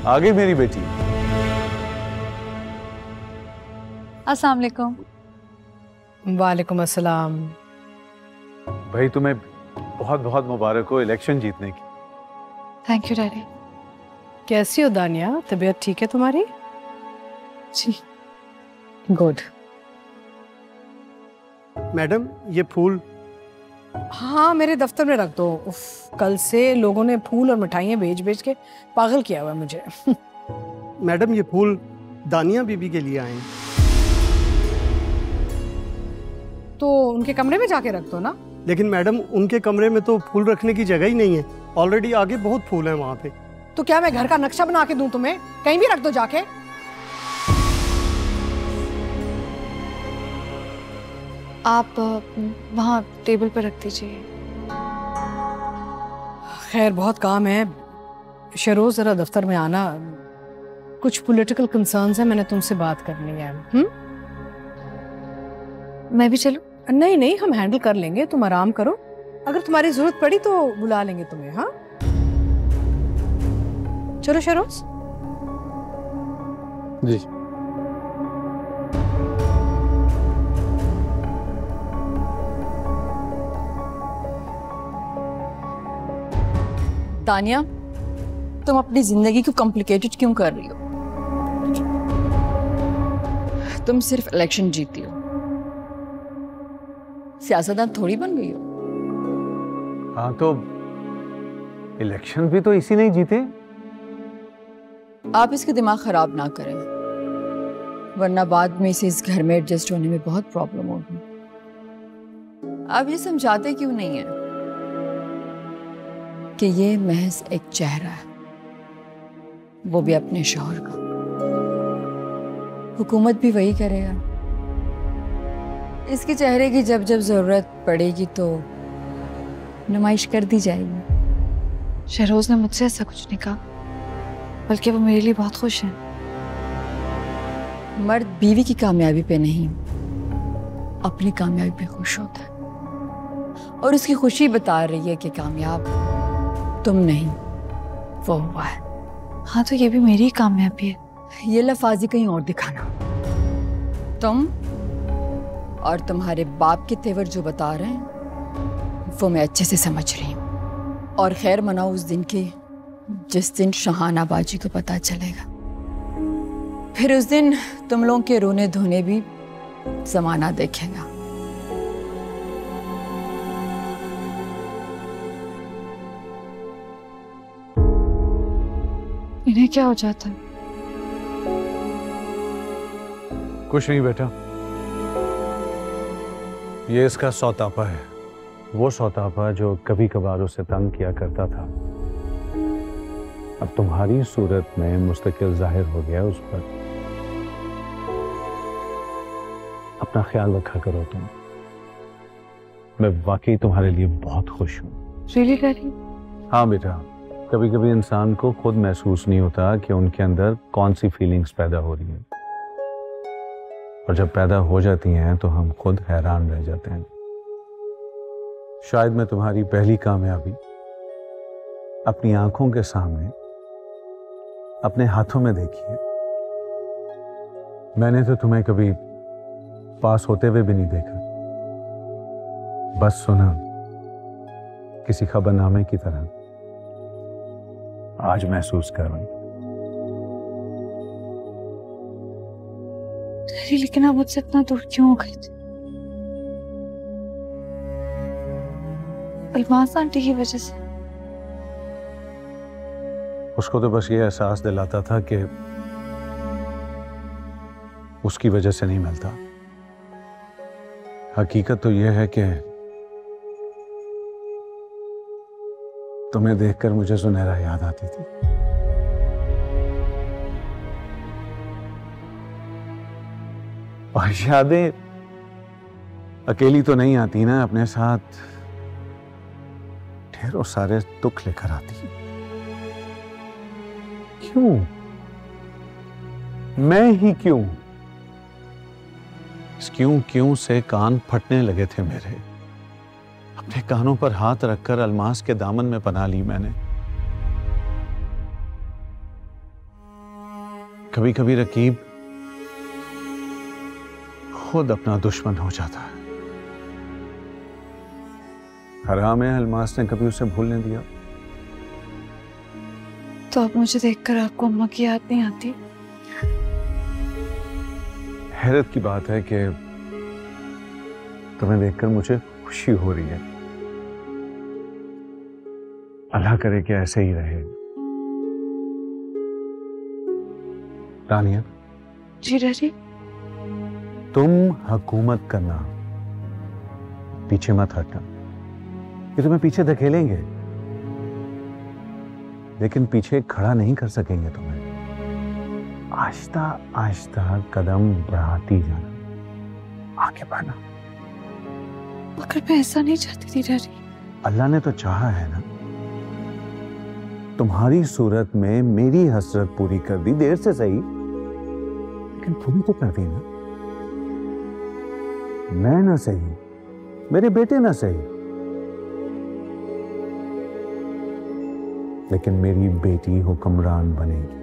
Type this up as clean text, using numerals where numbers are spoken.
आ गई मेरी बेटी। अस्सलाम वालेकुम। वालेकुम अस्सलाम। भाई तुम्हें बहुत बहुत मुबारक हो इलेक्शन जीतने की। Thank you daddy. कैसी हो दानिया, तबीयत ठीक है तुम्हारी? जी। गुड। मैडम ये फूल। हाँ मेरे दफ्तर में रख दो। उफ, कल से लोगों ने फूल और मिठाइयाँ बेच बेच के पागल किया हुआ है मुझे। मैडम ये फूल दानिया बीबी के लिए आए हैं। तो उनके कमरे में जाके रख दो ना। लेकिन मैडम उनके कमरे में तो फूल रखने की जगह ही नहीं है, ऑलरेडी आगे बहुत फूल हैं वहाँ पे। तो क्या मैं घर का नक्शा बना के दूं तुम्हें? कहीं भी रख दो जाके। आप वहाँ टेबल पर रख दीजिए। खैर बहुत काम है। शरोज जरा दफ्तर में आना, कुछ पॉलिटिकल कंसर्न्स है, मैंने तुमसे बात करनी है। मैं भी चलूं? नहीं नहीं, हम हैंडल कर लेंगे, तुम आराम करो। अगर तुम्हारी जरूरत पड़ी तो बुला लेंगे तुम्हें। हाँ चलो शरोज। जी। तानिया, तुम अपनी जिंदगी को कॉम्प्लिकेटेड क्यों कर रही हो? तुम सिर्फ इलेक्शन जीती हो, सियासतदान थोड़ी बन गई हो। हाँ तो इलेक्शन भी तो इसी ने जीते। आप इसके दिमाग खराब ना करें, वरना बाद में इसे इस घर में एडजस्ट होने में बहुत प्रॉब्लम होगी। आप ये समझाते क्यों नहीं है कि ये महज एक चेहरा है, वो भी अपने शौहर का। हुकूमत भी वही करेगा। इसके चेहरे की जब जब जरूरत पड़ेगी तो नुमाइश कर दी जाएगी। शहरोज ने मुझसे ऐसा कुछ नहीं कहा, बल्कि वो मेरे लिए बहुत खुश हैं। मर्द बीवी की कामयाबी पे नहीं, अपनी कामयाबी पे खुश होता है, और उसकी खुशी बता रही है कि कामयाब तुम नहीं, वो हुआ है। हाँ तो ये भी मेरी कामयाबी है। ये लफाजी कहीं और दिखाना। तुम और तुम्हारे बाप के तेवर जो बता रहे हैं वो मैं अच्छे से समझ रही हूँ। और खैर मनाओ उस दिन की जिस दिन शहाना बाजी को पता चलेगा। फिर उस दिन तुम लोगों के रोने धोने भी जमाना देखेगा। इन्हें क्या हो जाता है? कुछ नहीं बेटा, ये इसका सौतापा है। वो सौतापा जो कभी कभार उसे तंग किया करता था, अब तुम्हारी सूरत में मुस्तकिल जाहिर हो गया उस पर। अपना ख्याल रखा करो तुम। मैं वाकई तुम्हारे लिए बहुत खुश हूँ। Really daddy? हाँ बेटा, कभी कभी इंसान को खुद महसूस नहीं होता कि उनके अंदर कौन सी फीलिंग्स पैदा हो रही हैं, और जब पैदा हो जाती हैं तो हम खुद हैरान रह जाते हैं। शायद मैं तुम्हारी पहली कामयाबी अपनी आंखों के सामने अपने हाथों में देखी है। मैंने तो तुम्हें कभी पास होते हुए भी नहीं देखा, बस सुना किसी खबरनामे की तरह। आज महसूस कर रहा हूं। लेकिन आप मुझसे इतना दूर क्यों हो गए थे? अलमास आंटी की वजह से? उसको तो बस ये एहसास दिलाता था कि उसकी वजह से नहीं मिलता। हकीकत तो यह है कि तुम्हें देखकर मुझे सुनहरा याद आती थी। और यादें अकेली तो नहीं आती ना, अपने साथ ढेरों सारे दुख लेकर आती है। क्यों? मैं ही क्यों? इस क्यों से कान फटने लगे थे मेरे। अपने कानों पर हाथ रखकर अलमास के दामन में पनाह ली मैंने। कभी कभी रकीब खुद अपना दुश्मन हो जाता है। हराम है अलमास ने कभी उसे भूलने दिया। तो अब मुझे देखकर आपको अम्मा की याद नहीं आती? हैरत की बात है कि तुम्हें देखकर मुझे खुशी हो रही है। अल्लाह करे कि ऐसे ही रहे। रानिया। जी डैडी। तुम हुकूमत करना, पीछे मत हटना। ये तुम्हें पीछे धकेलेंगे लेकिन पीछे खड़ा नहीं कर सकेंगे तुम्हें। आहिस्ता आहिस्ता कदम बढ़ाती जाना, आगे बढ़ना। मगर मैं ऐसा नहीं चाहती थी डैडी। अल्लाह ने तो चाहा है ना, तुम्हारी सूरत में मेरी हसरत पूरी कर दी, देर से सही लेकिन पूरी तो कर दी ना। मैं ना सही, मेरे बेटे ना सही, लेकिन मेरी बेटी हुक्मरान बनेगी।